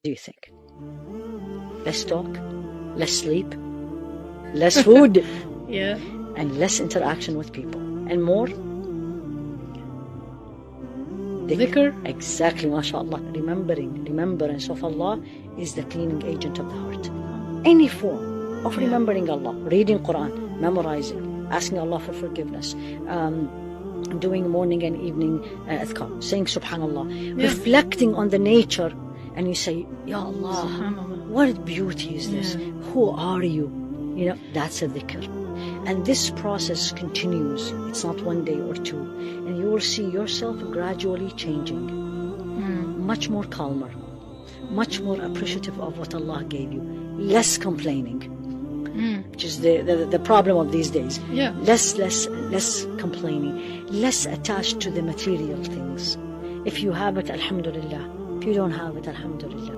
do you think? Less talk, less sleep, less food, Yeah. and less interaction with people, and more Dhikr. Exactly, mashallah. Remembrance of Allah is the cleaning agent of the heart. Any form of remembering Allah, reading Quran, memorizing, asking Allah for forgiveness, doing morning and evening adhkar, saying subhanallah, reflecting on the nature, and you say, Ya Allah, what beauty is this? Who are you? You know, that's a dhikr. And this process continues. It's not one day or two. And you will see yourself gradually changing. Much more calmer, much more appreciative of what Allah gave you, less complaining, which is the problem of these days. Yeah. Less complaining, less attached to the material things. If you have it, alhamdulillah. If you don't have it, alhamdulillah.